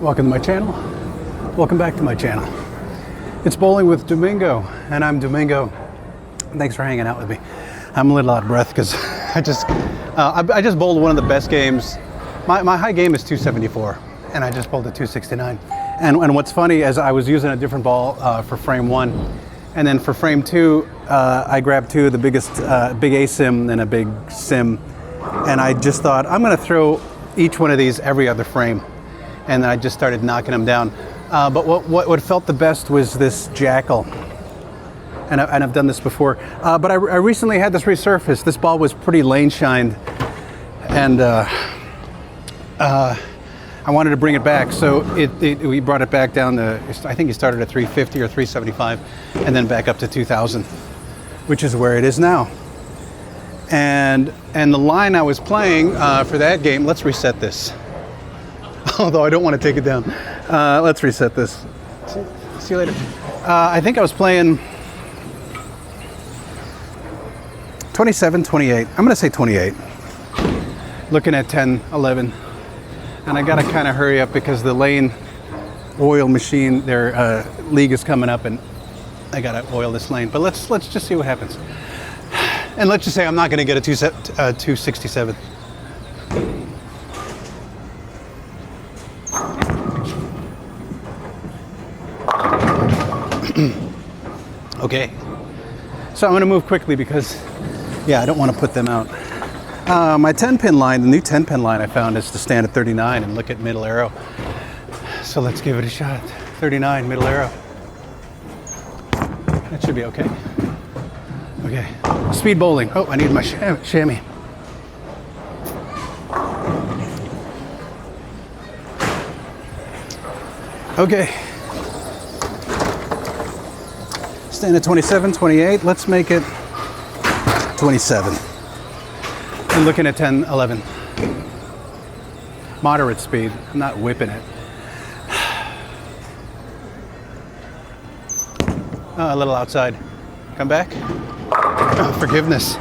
Welcome to my channel. Welcome back to my channel. It's Bowling with Domingo, and I'm Domingo. Thanks for hanging out with me. I'm a little out of breath because I just bowled one of the best games. My high game is 274, and I just bowled a 269. And what's funny is I was using a different ball for frame one, and then for frame two, I grabbed two of the biggest, big A sim and a big sim, and I just thought I'm going to throw each one of these every other frame. And I just started knocking them down. But what felt the best was this Jackal. And I've done this before. But I recently had this resurfaced. This ball was pretty lane shined. And I wanted to bring it back. So we brought it back down to, I think he started at 350 or 375, and then back up to 2000, which is where it is now. And the line I was playing for that game, let's reset this. Although I don't want to take it down. Let's reset this. See you later. I think I was playing 27, 28. I'm going to say 28. Looking at 10, 11. And I got to kind of hurry up because the lane oil machine, their league is coming up and I got to oil this lane. But let's just see what happens. And let's just say I'm not going to get a 267. Okay, so I'm going to move quickly because, yeah, I don't want to put them out. My 10-pin line, the new 10-pin line I found is to stand at 39 and look at middle arrow. So let's give it a shot. 39, middle arrow. That should be okay. Okay, speed bowling. Oh, I need my chamois. Okay. Stand at 27, 28. Let's make it 27. And looking at 10, 11. Moderate speed. I'm not whipping it. Oh, a little outside. Come back. Oh, forgiveness.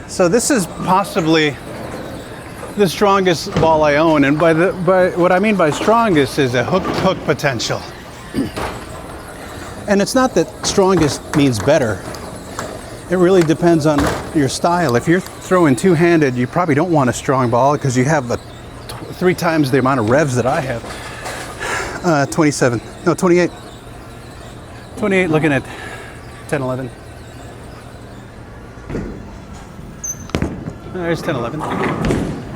So this is possibly the strongest ball I own, and by what I mean by strongest is a hook potential. And it's not that strongest means better. It really depends on your style. If you're throwing two-handed, you probably don't want a strong ball because you have 3 times the amount of revs that I have. 27, no, 28. 28, looking at 10, 11. There's 10, 11.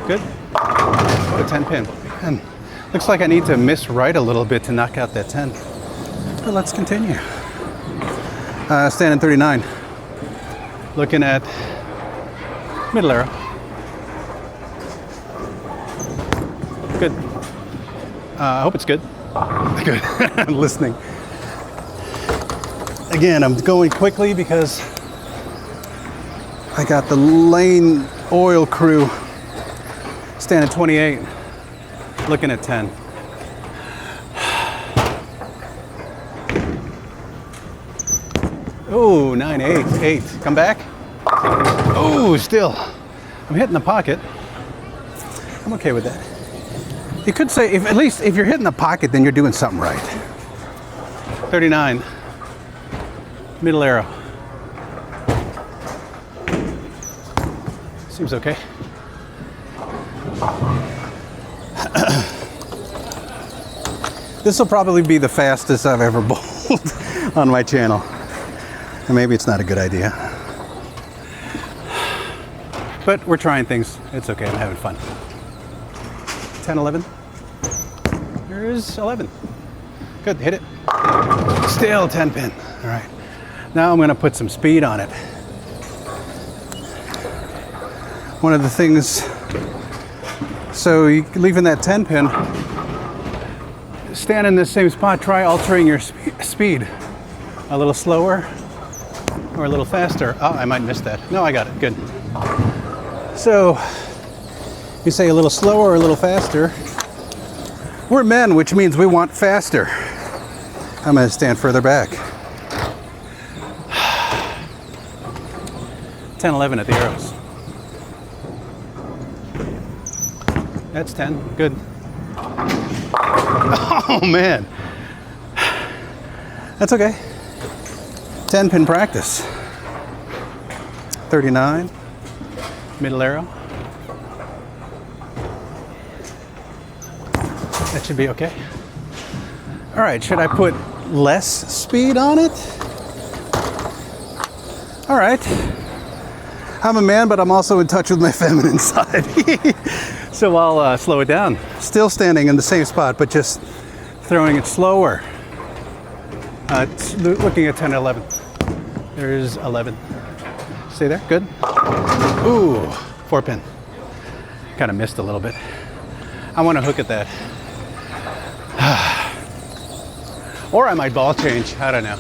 Good. The 10 pin. And looks like I need to miss right a little bit to knock out that 10. But let's continue. Standing 39. Looking at middle arrow. Good. I hope it's good. Good. I'm listening. Again, I'm going quickly because I got the lane oil crew. Standing 28. Looking at 10. Oh, 9, 8, 8. Come back. Oh, still. I'm hitting the pocket. I'm okay with that. You could say, at least if you're hitting the pocket, then you're doing something right. 39. Middle arrow. Seems okay. This will probably be the fastest I've ever bowled on my channel. And maybe it's not a good idea. But we're trying things. It's okay, I'm having fun. 10, 11. There's 11. Good, hit it. Still 10 pin. All right. Now I'm going to put some speed on it. One of the things, so you leaving that 10 pin, stand in the same spot, try altering your speed. A little slower or a little faster. Oh, I might miss that. No, I got it. Good. So you say a little slower or a little faster. We're men, which means we want faster. I'm going to stand further back. 10, 11 at the arrows. That's 10. Good. Oh man, that's okay. 10 pin practice. 39, middle arrow. That should be okay. All right, should I put less speed on it? All right. I'm a man, but I'm also in touch with my feminine side. So I'll slow it down. Still standing in the same spot, but just throwing it slower. Looking at 10 and 11. There's 11. Stay there, good. Ooh, 4 pin. Kind of missed a little bit. I want to hook at that. Or I might ball change, I don't know.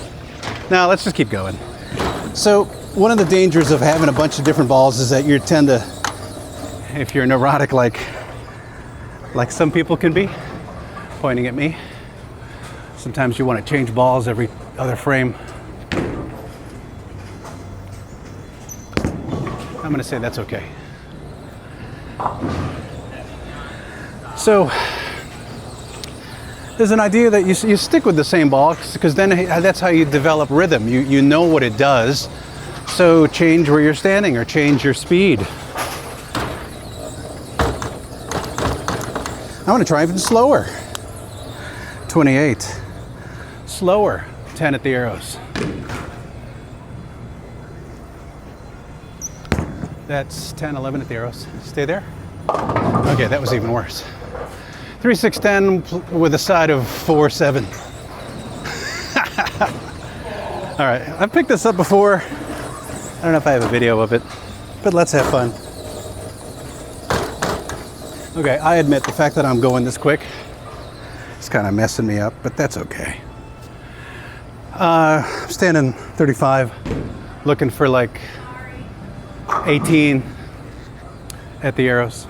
Now let's just keep going. So one of the dangers of having a bunch of different balls is that you tend to, if you're neurotic like some people can be, pointing at me, sometimes you want to change balls every other frame. I'm going to say that's okay. So there's an idea that you stick with the same ball because then that's how you develop rhythm. You know what it does, so change where you're standing or change your speed. I'm going to try even slower. 28. Slower. 10 at the arrows. That's 10, 11 at the arrows. Stay there. Okay, that was even worse. 3, 6, 10 with a side of 4, 7. All right, I've picked this up before. I don't know if I have a video of it, but let's have fun. Okay, I admit the fact that I'm going this quick is kind of messing me up, but that's okay. I'm standing 35, looking for like 18 at the arrows.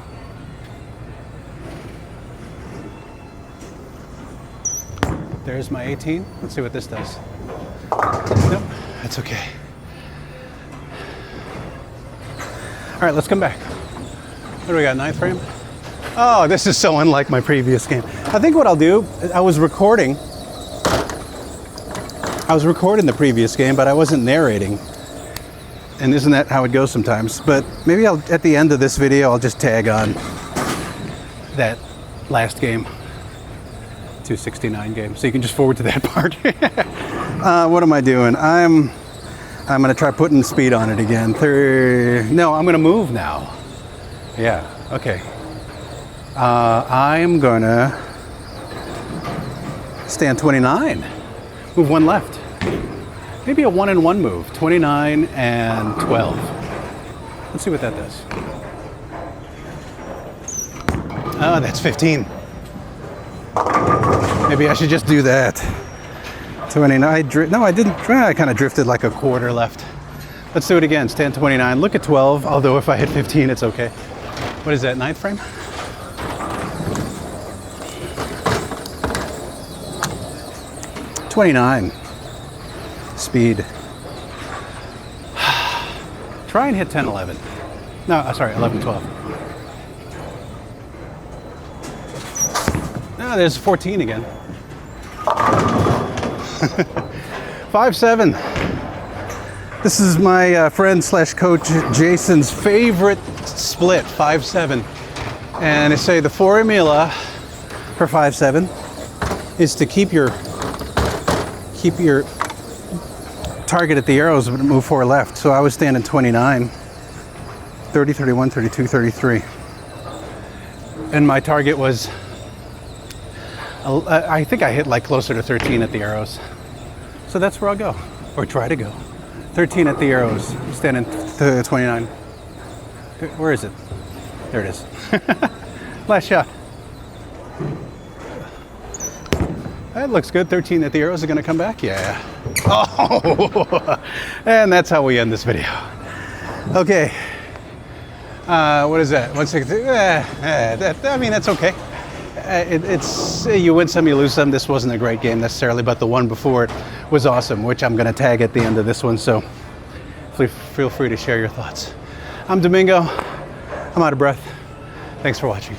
There's my 18. Let's see what this does. Nope, that's okay. All right, let's come back. What do we got, 9th frame? Oh, this is so unlike my previous game. I think what I'll do, I was recording the previous game, but I wasn't narrating. And isn't that how it goes sometimes? But maybe at the end of this video, I'll just tag on that last game, 269 game. So you can just forward to that part. What am I doing? I'm gonna try putting speed on it again. No, I'm gonna move now. Yeah, okay. I'm gonna stand 29. Move 1 left. Maybe a 1 and 1 move. 29 and 12. Let's see what that does. Oh, that's 15. Maybe I should just do that. 29. No, I didn't. I kind of drifted like a quarter left. Let's do it again. Stand 29. Look at 12. Although if I hit 15, it's okay. What is that? 9th frame? $29. Speed. Try and hit 10, 11. No, sorry, 11, 12. No, there's 14 again. 5, 7. This is my friend slash coach Jason's favorite split, 5, 7. And I say the formula for 5, 7 is to keep your target at the arrows and move 4 left. So I was standing 29, 30, 31, 32, 33. And my target was, I think I hit like closer to 13 at the arrows. So that's where I'll go, or try to go. 13 at the arrows, standing 29. Where is it? There it is. Last shot. That looks good. 13 at the arrows are going to come back. Yeah. Oh, and that's how we end this video. Okay. What is that? 160. I mean, that's okay. It's you win some, you lose some. This wasn't a great game necessarily, but the one before it was awesome, which I'm going to tag at the end of this one. So feel free to share your thoughts. I'm Domingo. I'm out of breath. Thanks for watching.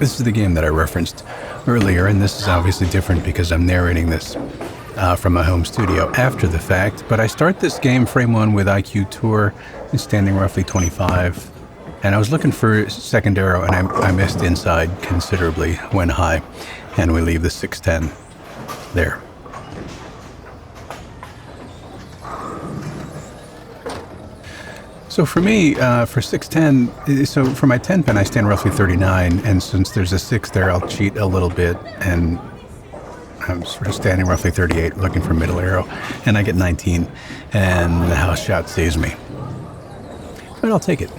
This is the game that I referenced earlier, and this is obviously different because I'm narrating this from my home studio after the fact. But I start this game, frame 1, with IQ Tour, standing roughly 25. And I was looking for second arrow, and I missed inside considerably, went high, and we leave the 610 there. So for me, for 610, so for my 10 pin, I stand roughly 39, and since there's a 6 there, I'll cheat a little bit, and I'm sort of standing roughly 38, looking for middle arrow, and I get 19, and the house shot saves me. But I'll take it.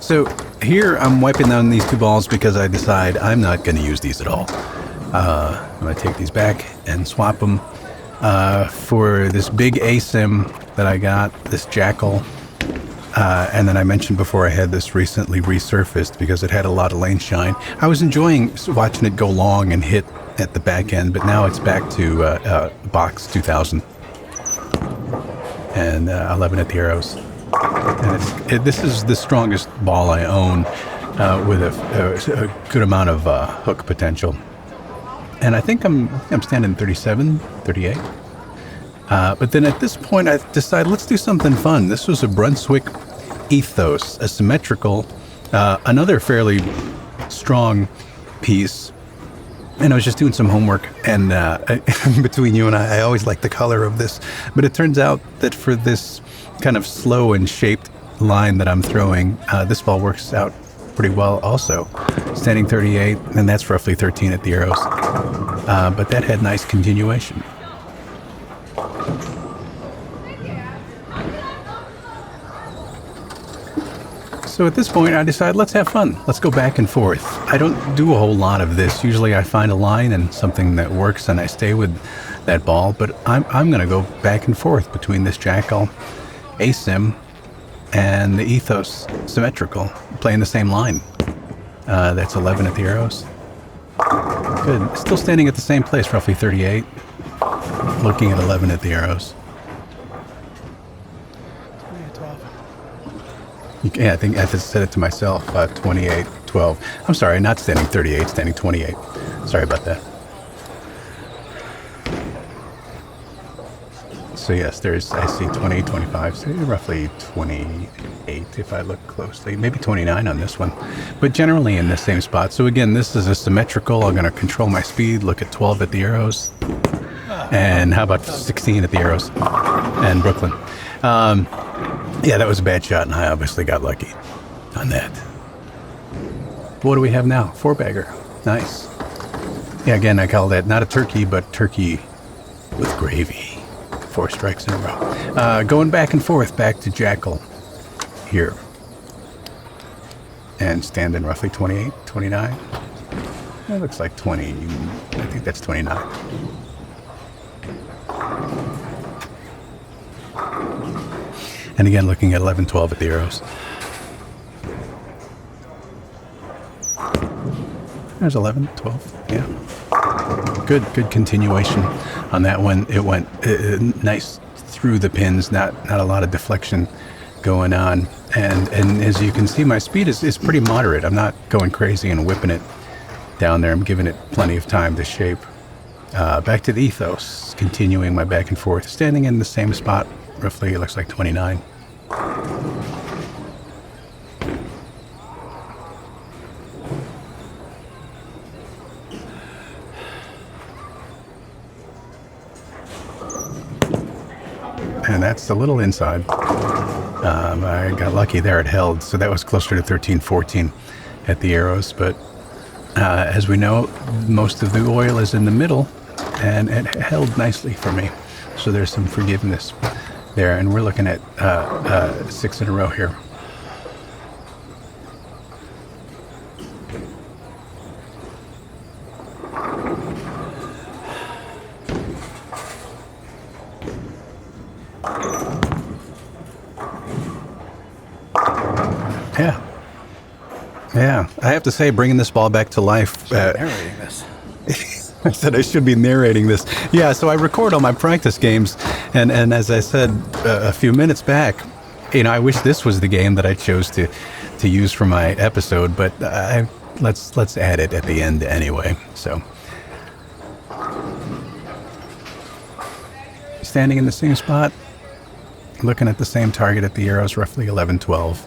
So here I'm wiping down these 2 balls because I decide I'm not going to use these at all. I'm going to take these back and swap them for this big ASIM that I got, this Jackal. And then I mentioned before I had this recently resurfaced because it had a lot of lane shine. I was enjoying watching it go long and hit at the back end, but now it's back to box 2000 and 11 at the arrows. And this is the strongest ball I own with a good amount of hook potential. And I think I'm standing 37, 38. But then at this point, I decided, let's do something fun. This was a Brunswick Ethos, a symmetrical, another fairly strong piece. And I was just doing some homework, and between you and I always like the color of this. But it turns out that for this kind of slow and shaped line that I'm throwing, this ball works out pretty well also. Standing 38, and that's roughly 13 at the arrows. But that had nice continuation. So at this point, I decided, let's have fun. Let's go back and forth. I don't do a whole lot of this. Usually I find a line and something that works, and I stay with that ball. But I'm going to go back and forth between this Jackal ASIM and the Ethos Symmetrical, playing the same line. That's 11 at the arrows. Good. Still standing at the same place, roughly 38. Looking at 11 at the arrows. Yeah, I think I just said it to myself, 28, 12. I'm sorry, not standing 38, standing 28. Sorry about that. So yes, I see 20, 25, so roughly 28 if I look closely. Maybe 29 on this one, but generally in the same spot. So again, this is a symmetrical. I'm going to control my speed, look at 12 at the arrows. And how about 16 at the arrows? And Brooklyn. Yeah, that was a bad shot, and I obviously got lucky on that. What do we have now? 4-bagger. Nice. Yeah, again, I call that not a turkey, but turkey with gravy. 4 strikes in a row. Going back and forth, back to Jackal here. And standing roughly 28, 29. That looks like 20. I think that's 29. And again, looking at 11, 12 at the arrows. There's 11, 12, yeah. Good continuation on that one. It went nice through the pins, not a lot of deflection going on. And as you can see, my speed is pretty moderate. I'm not going crazy and whipping it down there. I'm giving it plenty of time to shape. Back to the Ethos, continuing my back and forth, standing in the same spot. Roughly, it looks like 29. And that's a little inside. I got lucky there, it held, so that was closer to 13, 14 at the arrows. But as we know, most of the oil is in the middle, and it held nicely for me. So there's some forgiveness there, and we're looking at 6 in a row here. Yeah. I have to say, bringing this ball back to life. Narrating this. I said I should be narrating this. Yeah, so I record all my practice games, and as I said a few minutes back, I wish this was the game that I chose to to use for my episode, but let's add it at the end anyway. So, standing in the same spot, looking at the same target at the arrows, roughly 11, 12.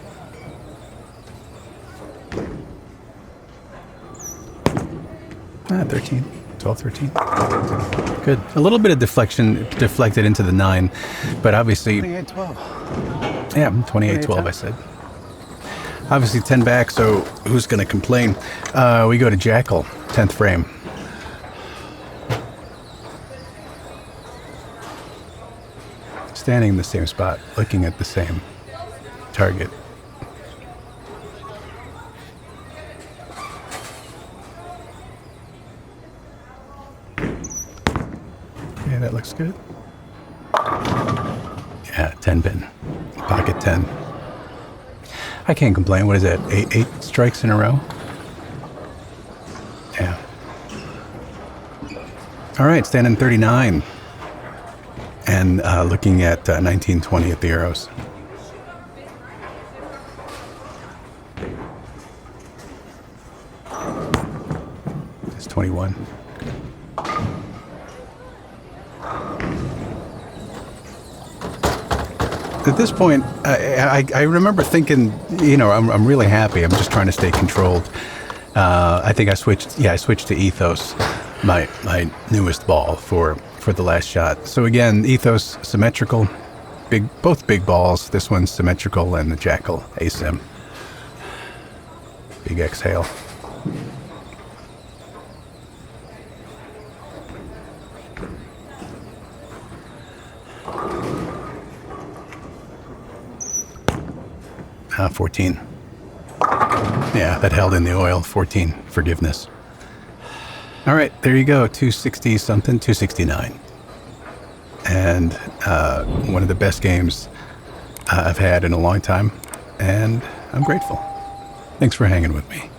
Ah, 13, 12, 13. Good. A little bit of deflection deflected into the 9, but obviously... 28, 12. Yeah, 28, 12, I said. Obviously 10 back, so who's going to complain? We go to Jackal, 10th frame. Standing in the same spot, looking at the same target. Yeah, that looks good. Yeah, 10 pin. Pocket 10. I can't complain. What is that? Eight strikes in a row? Yeah. All right, standing 39. And looking at 1920 at the arrows. It's 21. At this point, I remember thinking, you know, I'm really happy. I'm just trying to stay controlled. I think I switched to Ethos, my newest ball for the last shot. So again, Ethos symmetrical, both big balls. This one's symmetrical, and the Jackal asym. Big exhale. Ah, 14. Yeah, that held in the oil. 14. Forgiveness. All right, there you go. 260 something, 269. And one of the best games I've had in a long time. And I'm grateful. Thanks for hanging with me.